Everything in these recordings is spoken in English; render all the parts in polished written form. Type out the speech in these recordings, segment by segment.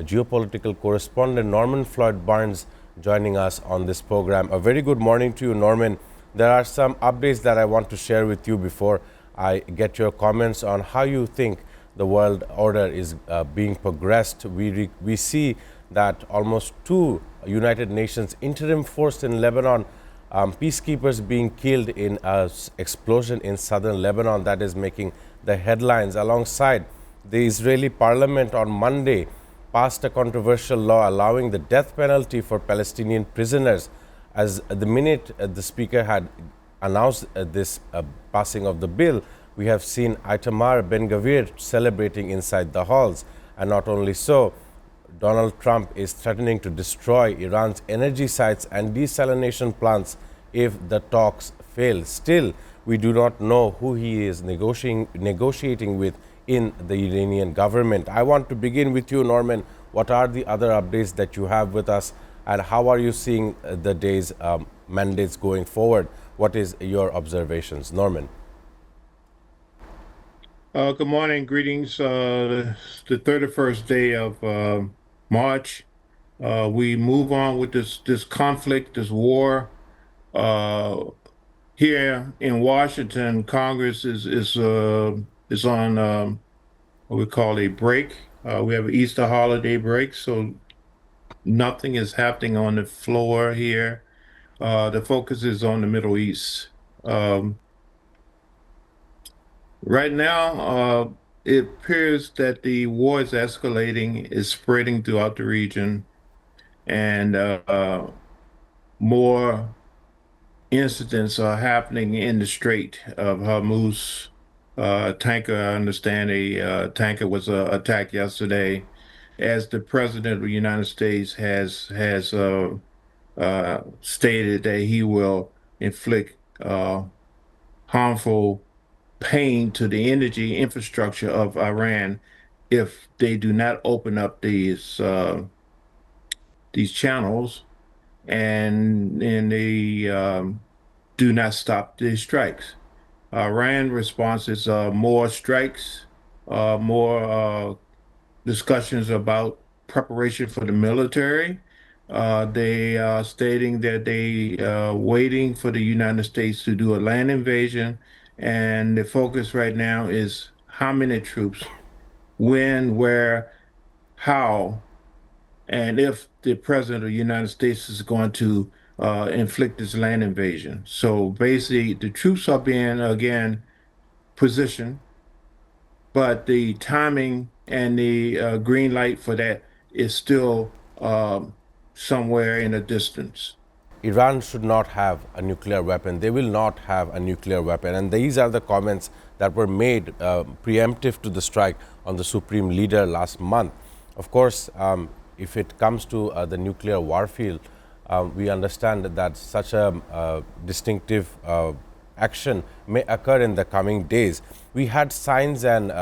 geopolitical correspondent Norman Floyd Barnes joining us on this program. A very good morning to you, Norman. There are some updates that I want to share with you before I get your comments on how you think the world order is being progressed. We see that almost 2 United Nations interim force in Lebanon, peacekeepers being killed in an explosion in southern Lebanon that is making the headlines. Alongside, the Israeli parliament on Monday passed a controversial law allowing the death penalty for Palestinian prisoners. As the minute the speaker had announced this passing of the bill, we have seen Itamar Ben-Gvir celebrating inside the halls. And not only so, Donald Trump is threatening to destroy Iran's energy sites and desalination plants if the talks fail. Still, we do not know who he is negotiating with in the Iranian government. I want to begin with you, Norman. What are the other updates that you have with us, and how are you seeing the day's mandates going forward? What is your observations, Norman? Good morning, greetings. The 31st day of March. We move on with this conflict, this war. Here in Washington, Congress is on what we call a break. We have an Easter holiday break, so nothing is happening on the floor here. The focus is on the Middle East. Right now, it appears that the war is escalating, is spreading throughout the region, and more incidents are happening in the Strait of Hormuz. Tanker, I understand a tanker was attacked yesterday, as the President of the United States has stated that he will inflict harmful pain to the energy infrastructure of Iran if they do not open up these channels and they do not stop the strikes. Iran responses more strikes, more discussions about preparation for the military. They are stating that they are waiting for the United States to do a land invasion, and the focus right now is how many troops, when, where, how, and if the President of the United States is going to inflict this land invasion. So basically, the troops are being, again, positioned, but the timing and the green light for that is still somewhere in the distance. Iran should not have a nuclear weapon. They will not have a nuclear weapon. And these are the comments that were made preemptive to the strike on the Supreme Leader last month. Of course, if it comes to the nuclear warfield, we understand that such a distinctive action may occur in the coming days. We had signs and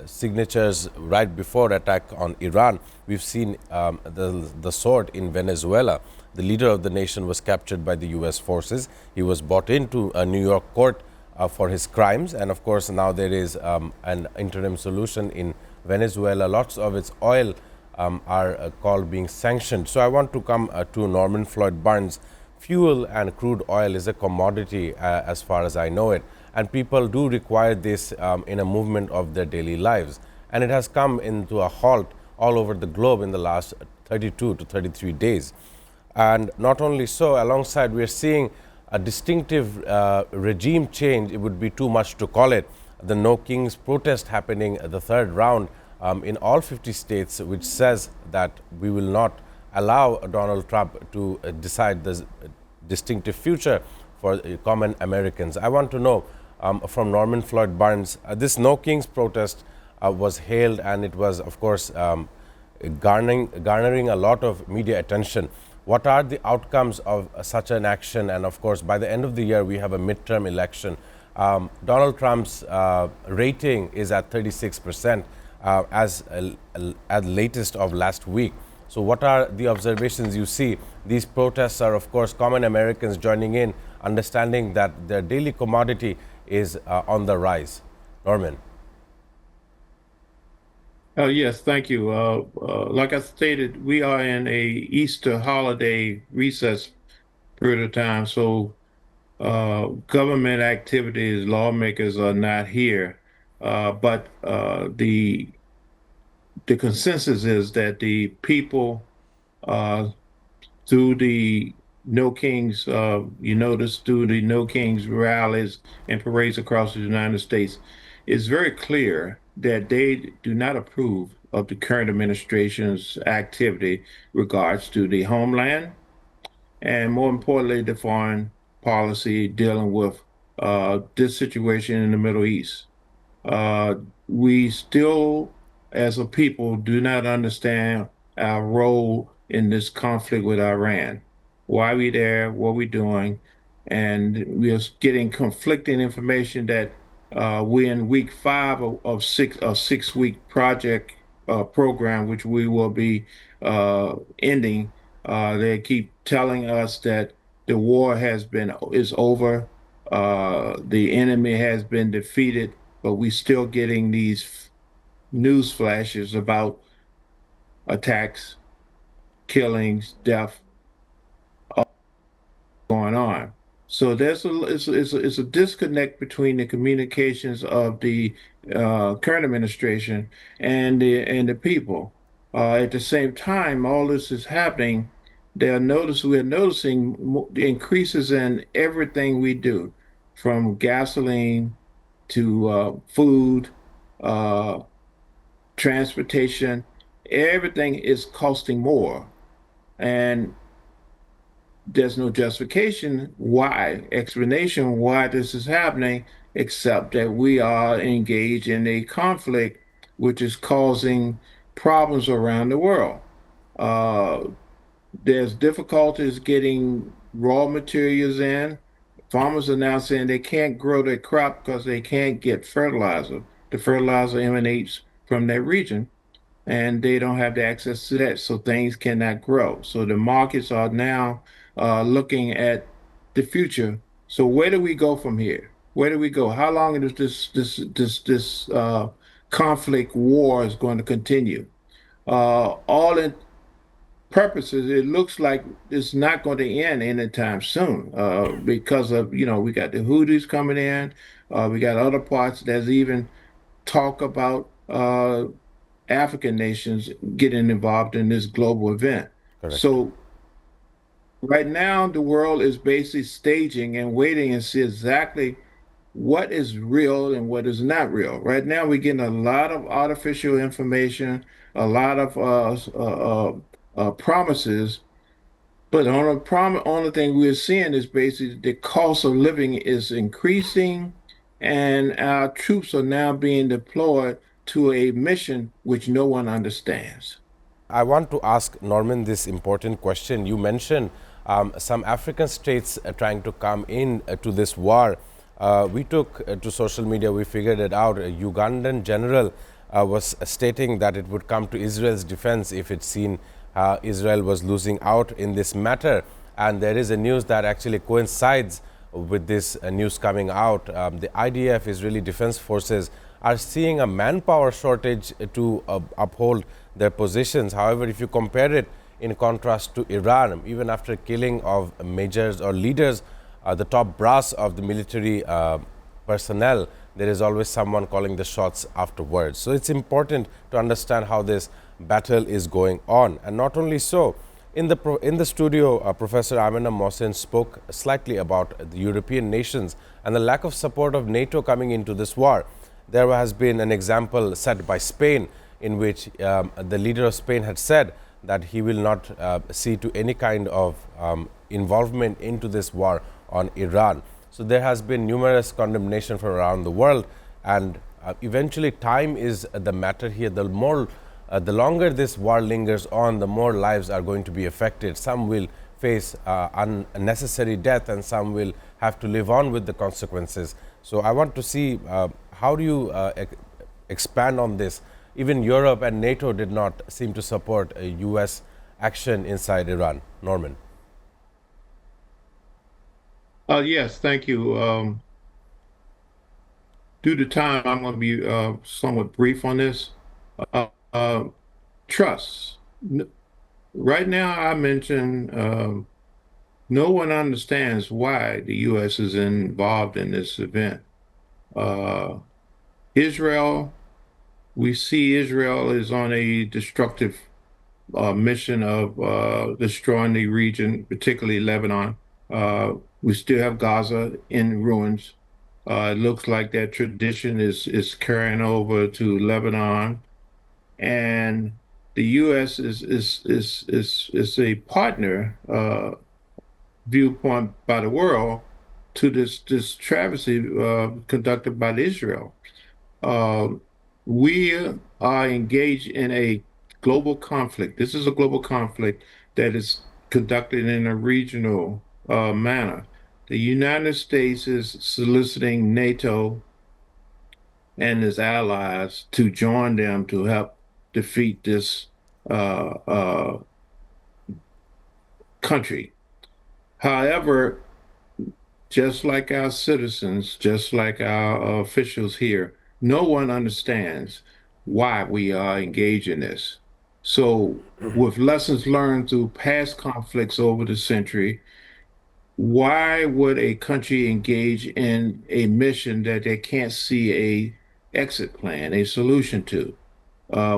signatures right before attack on Iran. We've seen the sword in Venezuela. The leader of the nation was captured by the U.S. forces. He was brought into a New York court for his crimes. And of course, now there is an interim solution in Venezuela. Lots of its oil are called being sanctioned. So I want to come to Norman Floyd Barnes. Fuel and crude oil is a commodity as far as I know it. And people do require this in a movement of their daily lives. And it has come into a halt all over the globe in the last 32 to 33 days. And not only so, alongside we are seeing a distinctive regime change. It would be too much to call it. The No Kings protest happening the third round in all 50 states, which says that we will not allow Donald Trump to decide the distinctive future for common Americans. I want to know from Norman Floyd Barnes, this No Kings protest was hailed, and it was, of course, garnering a lot of media attention. What are the outcomes of such an action? And of course, by the end of the year, we have a midterm election. Donald Trump's rating is at 36% as at latest of last week. So what are the observations you see? These protests are, of course, common Americans joining in, understanding that their daily commodity is on the rise. Norman. Yes, thank you. Like I stated, we are in a Easter holiday recess period of time, so government activities, lawmakers are not here. But the consensus is that the people uh, through the No Kings, you notice through the No Kings rallies and parades across the United States, it's very clear that they do not approve of the current administration's activity regards to the homeland and more importantly, the foreign policy dealing with this situation in the Middle East. Uh, we still, as a people, do not understand our role in this conflict with Iran. Why we there, what we doing, and we are getting conflicting information that we're in week five of six-week project program, which we will be ending. They keep telling us that the war is over, the enemy has been defeated, but we still getting these news flashes about attacks, killings, death going on. So it's a disconnect between the communications of the current administration and the people. At the same time, all this is happening. We're noticing the increases in everything we do, from gasoline to food, uh, transportation. Everything is costing more, and there's no explanation why this is happening, except that we are engaged in a conflict which is causing problems around the world. Uh, there's difficulties getting raw materials in. Farmers are now saying they can't grow their crop because they can't get fertilizer. The fertilizer emanates from that region and they don't have the access to that, so things cannot grow. So the markets are now looking at the future. So where do we go from here? Where do we go? How long is this conflict war is going to continue? All in purposes, it looks like it's not going to end anytime soon because of, we got the Houthis coming in. We got other parts. There's even talk about African nations getting involved in this global event. Correct. So right now, the world is basically staging and waiting and see exactly what is real and what is not real. Right now, we're getting a lot of artificial information, a lot of promises, but only thing we're seeing is basically the cost of living is increasing, and our troops are now being deployed to a mission which no one understands. I want to ask Norman this important question. You mentioned some African states trying to come in to this war. We took to social media, we figured it out. A Ugandan general was stating that it would come to Israel's defense if it seen Israel was losing out in this matter. And there is a news that actually coincides with this news coming out. The IDF, Israeli Defense Forces, are seeing a manpower shortage to uphold their positions. However, if you compare it in contrast to Iran, even after killing of majors or leaders, the top brass of the military personnel, there is always someone calling the shots afterwards. So it's important to understand how this battle is going on. And not only so, in the studio, Professor Amina Mohsen spoke slightly about the European nations and the lack of support of NATO coming into this war. There has been an example set by Spain in which the leader of Spain had said that he will not see to any kind of involvement into this war on Iran. So there has been numerous condemnation from around the world, and eventually time is the matter here. The longer this war lingers on, the more lives are going to be affected. Some will face unnecessary death, and some will have to live on with the consequences. So I want to see how do you expand on this? Even Europe and NATO did not seem to support a U.S. action inside Iran. Norman. Yes, thank you. Due to time, I'm going to be somewhat brief on this. trust. Right now, I mentioned no one understands why the U.S. is involved in this event. Uh, Israel, we see Israel is on a destructive mission of destroying the region, particularly Lebanon. We still have Gaza in ruins. It looks like that tradition is carrying over to Lebanon, and the U.S. is a partner viewpoint by the world to this travesty conducted by Israel. Um, we are engaged in a global conflict. This is a global conflict that is conducted in a regional manner. The United States is soliciting NATO and its allies to join them to help defeat this uh, uh, country. However, just like our citizens, just like our officials here, no one understands why we are engaged in this. So, with lessons learned through past conflicts over the century, why would a country engage in a mission that they can't see a exit plan, a solution to?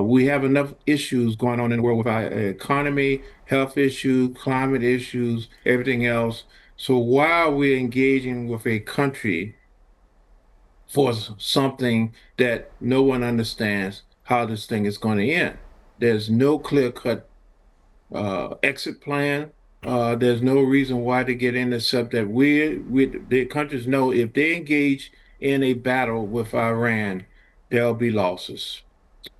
We have enough issues going on in the world with our economy, health issues, climate issues, everything else. So why are we engaging with a country for something that no one understands how this thing is going to end? There's no clear-cut exit plan. There's no reason why to get in except that the countries know if they engage in a battle with Iran, there'll be losses.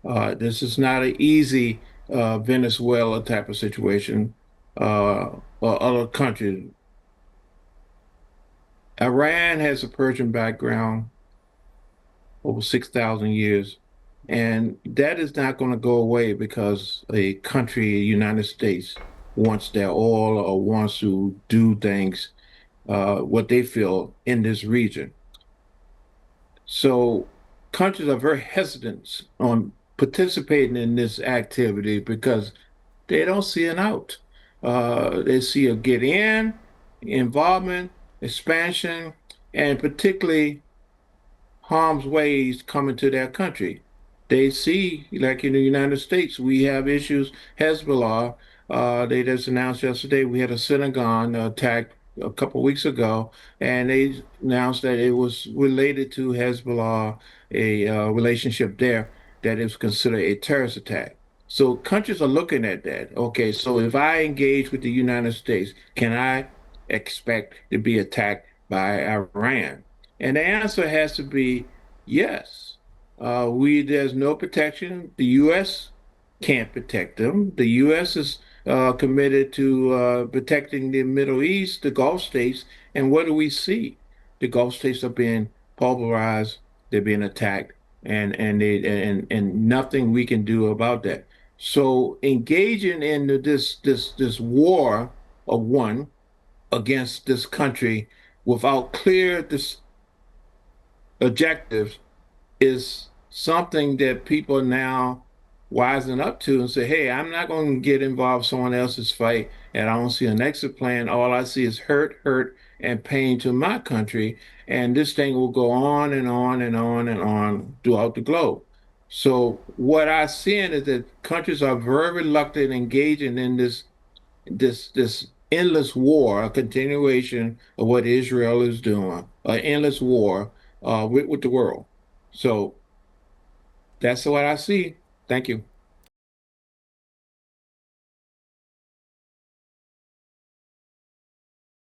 This is not an easy Venezuela type of situation or other countries. Iran has a Persian background over 6,000 years, and that is not going to go away because a country, United States, wants their oil or wants to do things what they feel in this region. So countries are very hesitant on participating in this activity because they don't see an out. They see a get in, involvement, expansion, and particularly harm's ways coming to their country. They see, like in the United States, we have issues. Hezbollah, they just announced yesterday we had a synagogue attack a couple of weeks ago, and they announced that it was related to Hezbollah, a relationship there that is considered a terrorist attack. So countries are looking at that. Okay, so if I engage with the United States, can I expect to be attacked by Iran? And the answer has to be yes. There's no protection. The U.S. can't protect them. The U.S. is committed to protecting the Middle East, the Gulf states. And what do we see? The Gulf states are being pulverized. They're being attacked, and nothing we can do about that. So engaging in this war of one against this country without clear this objectives is something that people are now wising up to and say, hey, I'm not going to get involved in someone else's fight, and I don't see an exit plan. All I see is hurt, hurt, and pain to my country. And this thing will go on and on and on and on throughout the globe. So what I'm seeing is that countries are very reluctant in engaging in this endless war, a continuation of what Israel is doing, an endless war with the world. So that's what I see. Thank you.